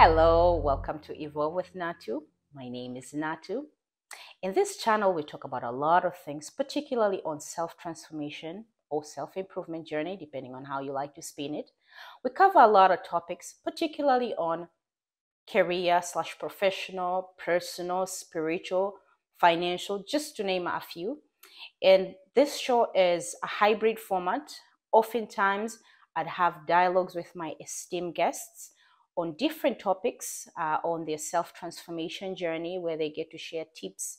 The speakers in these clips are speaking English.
Hello, welcome to Evolve with Natu. My name is Natu. In this channel, we talk about a lot of things, particularly on self-transformation or self-improvement journey, depending on how you like to spin it. We cover a lot of topics, particularly on career/professional, personal, spiritual, financial, just to name a few. And this show is a hybrid format. Oftentimes, I'd have dialogues with my esteemed guests on different topics on their self-transformation journey, where they get to share tips,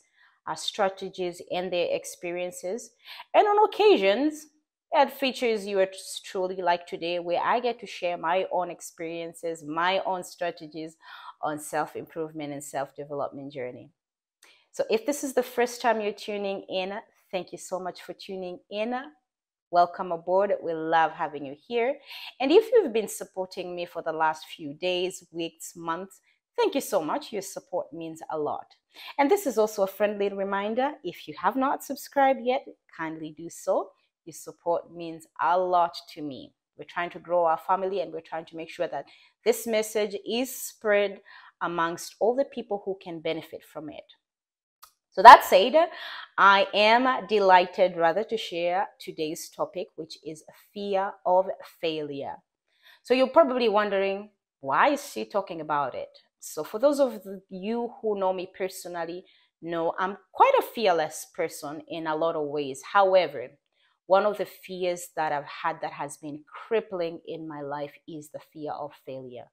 strategies, and their experiences. And on occasions, it features yours truly, like today, where I get to share my own experiences, my own strategies on self-improvement and self-development journey. So if this is the first time you're tuning in, thank you so much for tuning in. Welcome aboard. We love having you here. And if you've been supporting me for the last few days, weeks, months, thank you so much. Your support means a lot. And this is also a friendly reminder. If you have not subscribed yet, kindly do so. Your support means a lot to me. We're trying to grow our family, and we're trying to make sure that this message is spread amongst all the people who can benefit from it. So that said, I am delighted to share today's topic, which is fear of failure. So you're probably wondering, why is she talking about it? So for those of you who know me personally, know I'm quite a fearless person in a lot of ways. However, one of the fears that I've had that has been crippling in my life is the fear of failure.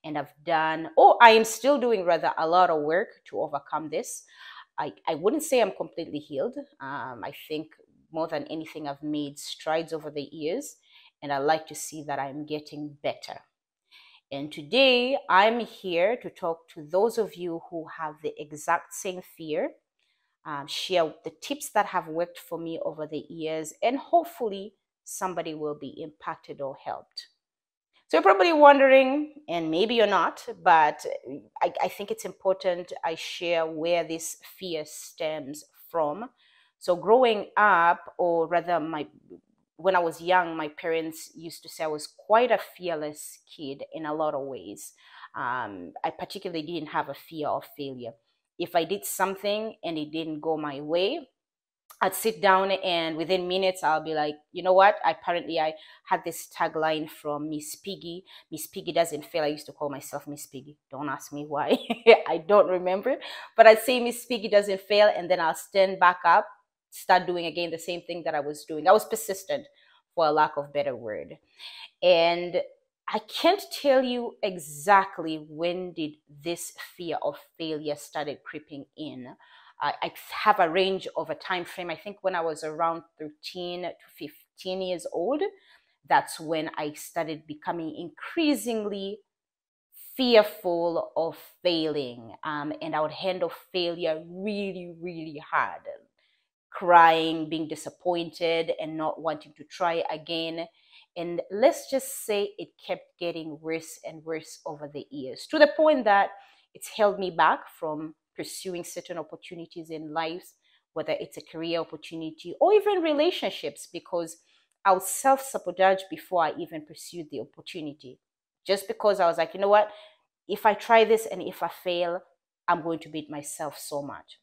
And I am still doing a lot of work to overcome this. I wouldn't say I'm completely healed. I think more than anything, I've made strides over the years, and I like to see that I'm getting better. And today, I'm here to talk to those of you who have the exact same fear, share the tips that have worked for me over the years, and hopefully somebody will be impacted or helped. So you're probably wondering, and maybe you're not, but I think it's important I share where this fear stems from. So growing up, or rather when I was young, my parents used to say I was quite a fearless kid in a lot of ways. I particularly didn't have a fear of failure. If I did something and it didn't go my way, I'd sit down, and within minutes I'll be like, you know what? I had this tagline from Miss Piggy. Miss Piggy doesn't fail. I used to call myself Miss Piggy. Don't ask me why. I don't remember. But I'd say Miss Piggy doesn't fail, and then I'll stand back up, start doing again the same thing that I was doing. I was persistent, for a lack of better word. And I can't tell you exactly when did this fear of failure started creeping in. I have a range of a time frame. I think when I was around 13 to 15 years old, that's when I started becoming increasingly fearful of failing. And I would handle failure really, really hard. Crying, being disappointed, and not wanting to try again. And let's just say it kept getting worse and worse over the years, to the point that it's held me back from pursuing certain opportunities in life, whether it's a career opportunity or even relationships, because I would self-sabotage before I even pursued the opportunity. Just because I was like, you know what? If I try this and if I fail, I'm going to beat myself so much.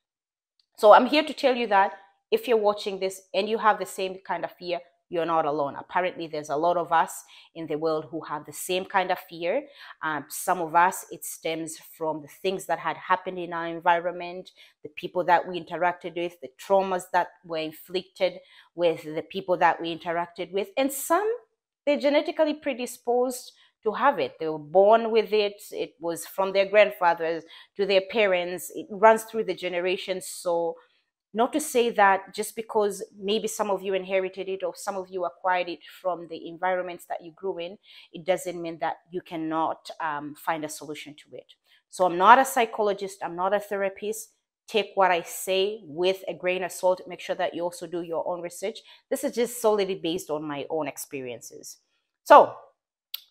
So I'm here to tell you that if you're watching this and you have the same kind of fear, you're not alone. Apparently, there's a lot of us in the world who have the same kind of fear. Some of us, it stems from the things that had happened in our environment, the people that we interacted with, the traumas that were inflicted with the people that we interacted with. And some, they're genetically predisposed to have it. They were born with it. It was from their grandfathers to their parents. It runs through the generations. So not to say that just because maybe some of you inherited it or some of you acquired it from the environments that you grew in, it doesn't mean that you cannot find a solution to it. So I'm not a psychologist. I'm not a therapist. Take what I say with a grain of salt. Make sure that you also do your own research. This is just solely based on my own experiences. So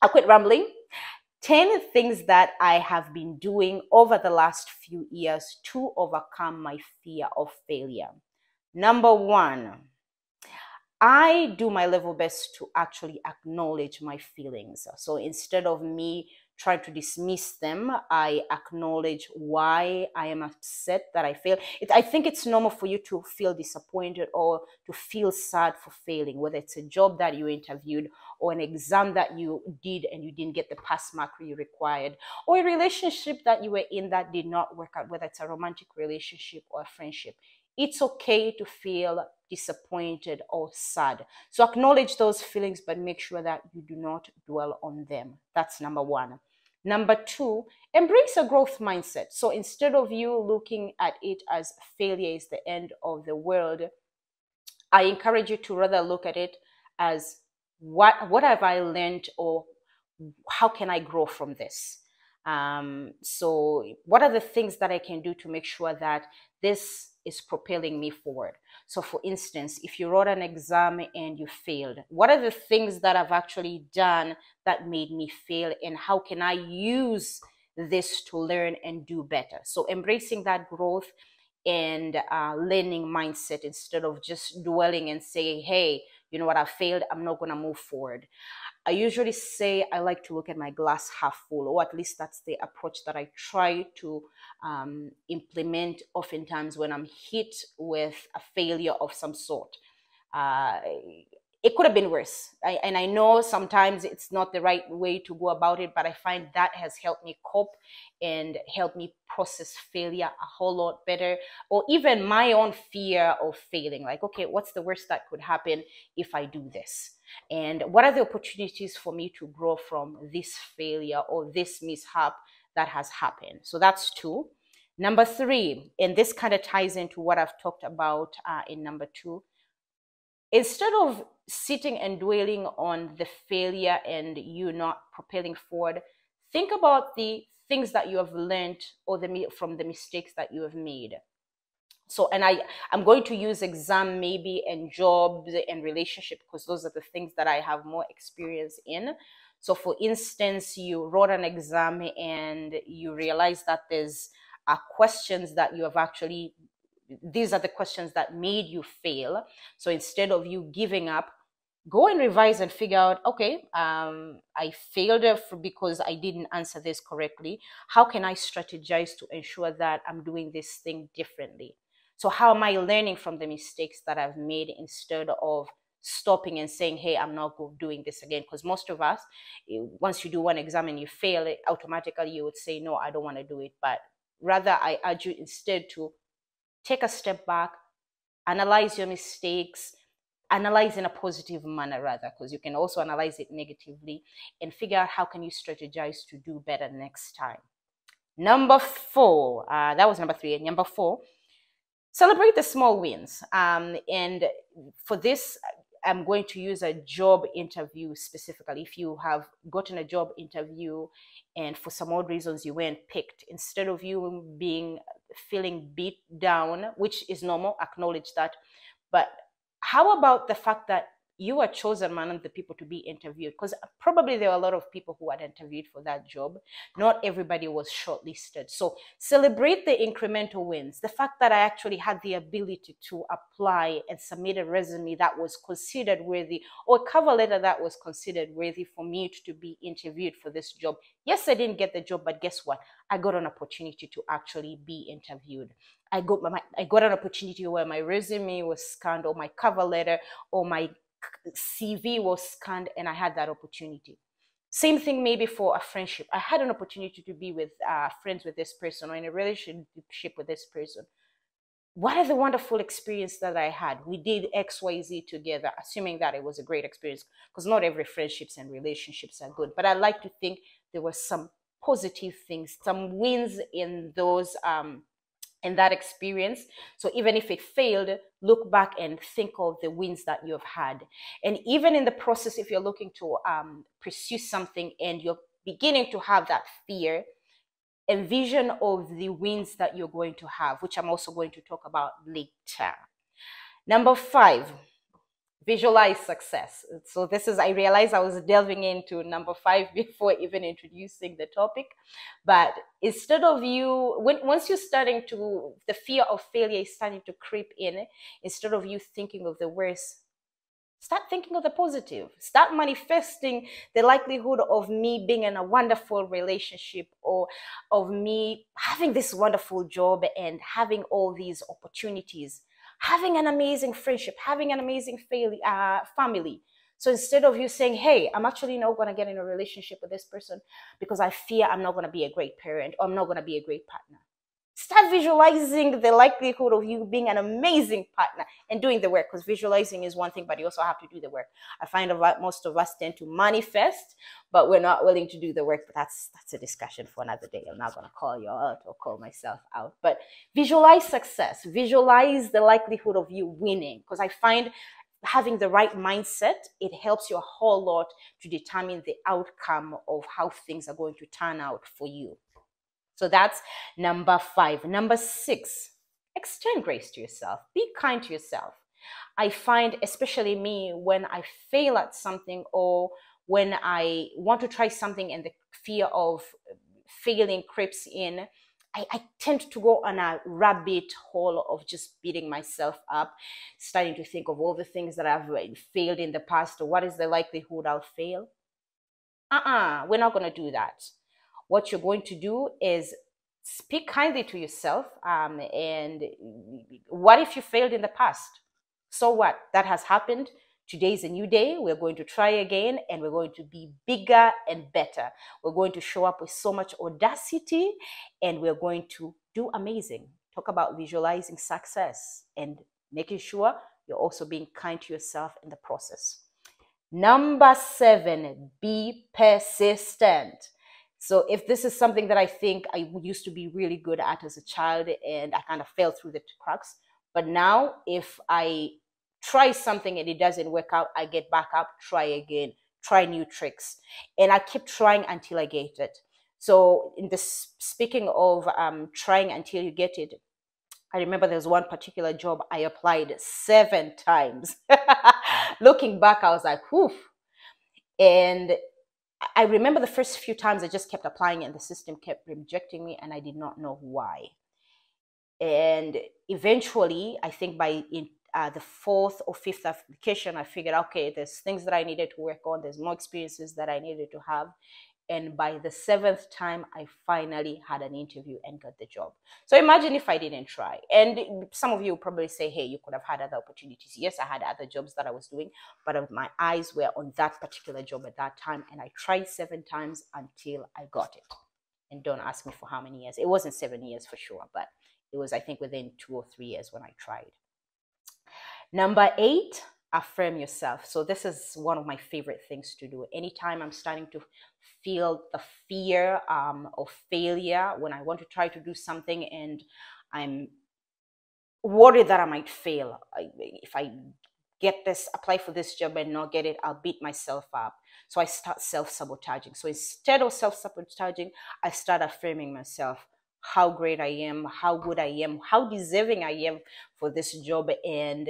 I'll quit rambling. 10 things that I have been doing over the last few years to overcome my fear of failure. Number one, I do my level best to actually acknowledge my feelings. So instead of me trying to dismiss them, I acknowledge why I am upset that I failed. I think it's normal for you to feel disappointed or to feel sad for failing, whether it's a job that you interviewed or an exam that you did and you didn't get the pass mark you required, or a relationship that you were in that did not work out, whether it's a romantic relationship or a friendship. It's okay to feel disappointed or sad. So acknowledge those feelings, but make sure that you do not dwell on them. That's number one. Number two, embrace a growth mindset. So instead of you looking at it as failure is the end of the world, I encourage you to rather look at it as what have I learned, or how can I grow from this? So what are the things that I can do to make sure that this is propelling me forward? So for instance, if you wrote an exam and you failed, what are the things that I've actually done that made me fail, and how can I use this to learn and do better? So embracing that growth and learning mindset, instead of just dwelling and saying, hey, you know what, I failed, I'm not going to move forward. I usually say I like to look at my glass half full, or at least that's the approach that I try to implement oftentimes when I'm hit with a failure of some sort. Uh, it could have been worse. And I know sometimes it's not the right way to go about it, but I find that has helped me cope and help me process failure a whole lot better. Or even my own fear of failing. Like, okay, what's the worst that could happen if I do this? And what are the opportunities for me to grow from this failure or this mishap that has happened? So that's two. Number three, and this kind of ties into what I've talked about in number two, instead of sitting and dwelling on the failure and you not propelling forward, think about the things that you have learned, or from the mistakes that you have made. So, and I'm going to use exam maybe and jobs and relationship, because those are the things that I have more experience in. So for instance, you wrote an exam and you realize that there's questions that you have actually, these are the questions that made you fail. So instead of you giving up, go and revise and figure out, okay, I failed because I didn't answer this correctly. How can I strategize to ensure that I'm doing this thing differently? So how am I learning from the mistakes that I've made, instead of stopping and saying, hey, I'm not doing this again? Because most of us, once you do one exam and you fail it, automatically you would say, no, I don't want to do it. But rather, I urge you instead to take a step back, analyze your mistakes, analyze in a positive manner rather, because you can also analyze it negatively, and figure out how can you strategize to do better next time. Number four, that was number three. And number four, celebrate the small wins. And for this, I'm going to use a job interview specifically. If you have gotten a job interview and for some odd reasons you weren't picked, instead of you feeling beat down, which is normal, acknowledge that. But how about the fact that you are chosen among the people to be interviewed? Because probably there were a lot of people who had interviewed for that job. Not everybody was shortlisted. So celebrate the incremental wins. The fact that I actually had the ability to apply and submit a resume that was considered worthy, or a cover letter that was considered worthy for me to be interviewed for this job. Yes, I didn't get the job, but guess what? I got an opportunity to actually be interviewed. I got an opportunity where my resume was scanned, or my cover letter or my CV was scanned, and I had that opportunity. Same thing maybe for a friendship. I had an opportunity to be with friends with this person, or in a relationship with this person. What are the wonderful experience that I had? We did XYZ together, assuming that it was a great experience, because not every friendships and relationships are good. But I like to think there were some positive things, some wins in those in that experience. So even if it failed, look back and think of the wins that you've had. And even in the process, if you're looking to pursue something and you're beginning to have that fear, envision of the wins that you're going to have, which I'm also going to talk about later. Number five, visualize success. So this is, I realized I was delving into number five before even introducing the topic. But instead of you, once you're starting to, the fear of failure is starting to creep in, instead of you thinking of the worst, Start thinking of the positive. Start manifesting the likelihood of me being in a wonderful relationship, or of me having this wonderful job and having all these opportunities, having an amazing friendship, having an amazing family. So instead of you saying, hey, I'm actually not going to get in a relationship with this person because I fear I'm not going to be a great parent, or I'm not going to be a great partner. Start visualizing the likelihood of you being an amazing partner and doing the work, because visualizing is one thing, but you also have to do the work. I find most of us tend to manifest, but we're not willing to do the work. But that's a discussion for another day. I'm not going to call you out or call myself out. But visualize success. Visualize the likelihood of you winning, because I find having the right mindset, it helps you a whole lot to determine the outcome of how things are going to turn out for you. So that's number 5. Number 6, extend grace to yourself. Be kind to yourself. I find, especially me, when I fail at something, or when I want to try something and the fear of failing creeps in, I tend to go on a rabbit hole of just beating myself up, starting to think of all the things that I've failed in the past, or what is the likelihood I'll fail. We're not going to do that. What you're going to do is speak kindly to yourself. And what if you failed in the past? So what? That has happened. Today is a new day. We're going to try again, and we're going to be bigger and better. We're going to show up with so much audacity, and we're going to do amazing. Talk about visualizing success and making sure you're also being kind to yourself in the process. Number 7, be persistent. So if this is something that I think I used to be really good at as a child, and I kind of fell through the cracks, but now if I try something and it doesn't work out, I get back up, try again, try new tricks, and I keep trying until I get it. So in this, speaking of trying until you get it, I remember there was one particular job I applied 7 times. Looking back, I was like, whew. And I remember the first few times I just kept applying and the system kept rejecting me, and I did not know why. And eventually, I think by the 4th or 5th application, I figured, okay, there's things that I needed to work on. There's more experiences that I needed to have. And by the 7th time, I finally had an interview and got the job. So imagine if I didn't try. And some of you will probably say, hey, you could have had other opportunities. Yes, I had other jobs that I was doing, but my eyes were on that particular job at that time. And I tried 7 times until I got it. And don't ask me for how many years. It wasn't 7 years for sure, but it was, I think, within 2 or 3 years when I tried. Number 8, affirm yourself. So this is one of my favorite things to do. Anytime I'm starting to feel the fear of failure, when I want to try to do something and I'm worried that I might fail, if I apply for this job and not get it, I'll beat myself up. So I start self-sabotaging. So instead of self-sabotaging, I start affirming myself, how great I am, how good I am, how deserving I am for this job, and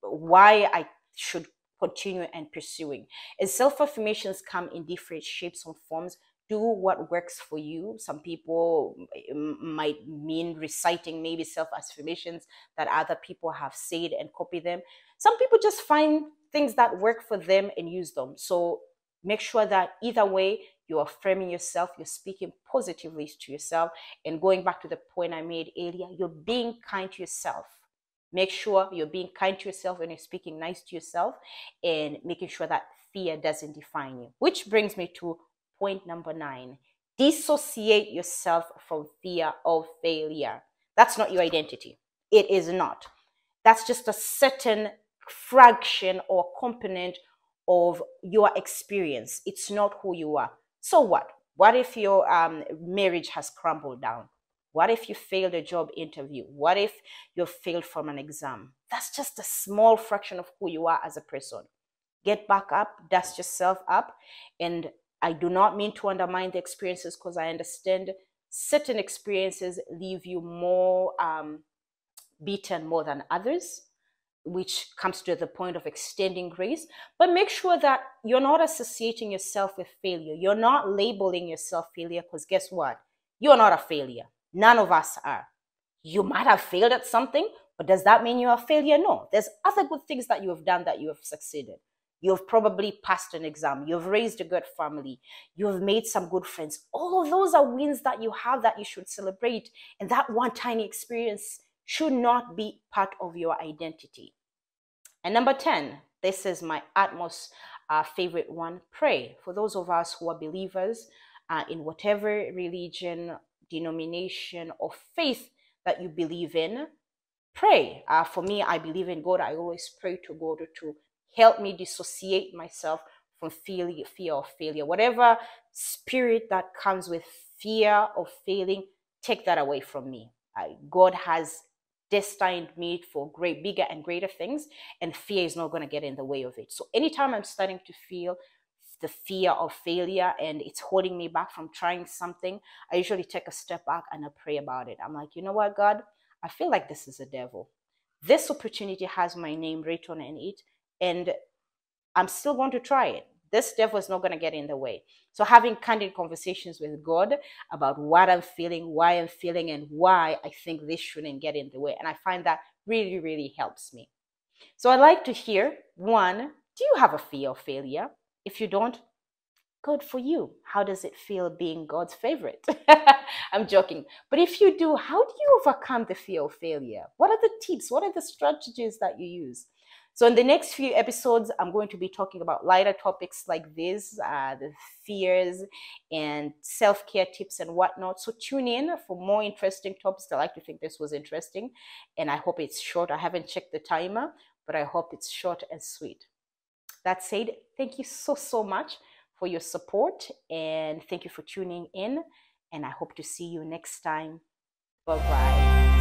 why I should continue and pursuing. And self-affirmations come in different shapes and forms. Do what works for you. Some people might mean reciting maybe self-affirmations that other people have said and copy them. Some people just find things that work for them and use them. So make sure that either way, you're affirming yourself, you're speaking positively to yourself. And going back to the point I made earlier, you're being kind to yourself. Make sure you're being kind to yourself when you're speaking nice to yourself, and making sure that fear doesn't define you. Which brings me to point number 9. Dissociate yourself from fear of failure. That's not your identity. It is not. That's just a certain fraction or component of your experience. It's not who you are. So what? What if your marriage has crumbled down? What if you failed a job interview? What if you failed from an exam? That's just a small fraction of who you are as a person. Get back up, dust yourself up. And I do not mean to undermine the experiences, because I understand certain experiences leave you more beaten more than others, which comes to the point of extending grace. But make sure that you're not associating yourself with failure. You're not labeling yourself failure, because guess what? You're not a failure. None of us are. You might have failed at something, But does that mean you're a failure? No. There's other good things that you have done that you have succeeded. You've probably passed an exam. You've raised a good family. You've made some good friends. All of those are wins that you have that you should celebrate. And that one tiny experience should not be part of your identity. And number 10, this is my utmost favorite one, pray. For those of us who are believers in whatever religion, denomination, or faith that you believe in, pray. For me, I believe in God. I always pray to God to help me dissociate myself from fear of failure. Whatever spirit that comes with fear of failing, take that away from me. God has destined me for bigger and greater things, and fear is not going to get in the way of it. So anytime I'm starting to feel the fear of failure and it's holding me back from trying something, I usually take a step back and I pray about it. I'm like, you know what, God, I feel like this is a devil. This opportunity has my name written in it, and I'm still going to try it. This devil is not going to get in the way. So having candid conversations with God about what I'm feeling, why I'm feeling, and why I think this shouldn't get in the way. And I find that really, really helps me. So I'd like to hear, one, do you have a fear of failure? If you don't, good for you. How does it feel being God's favorite? I'm joking. But if you do, how do you overcome the fear of failure? What are the tips? What are the strategies that you use? So in the next few episodes, I'm going to be talking about lighter topics like this, the fears and self-care tips and whatnot. So tune in for more interesting topics. I like to think this was interesting, and I hope it's short. I haven't checked the timer, but I hope it's short and sweet. That said, thank you so much for your support, and thank you for tuning in, and I hope to see you next time. Bye-bye.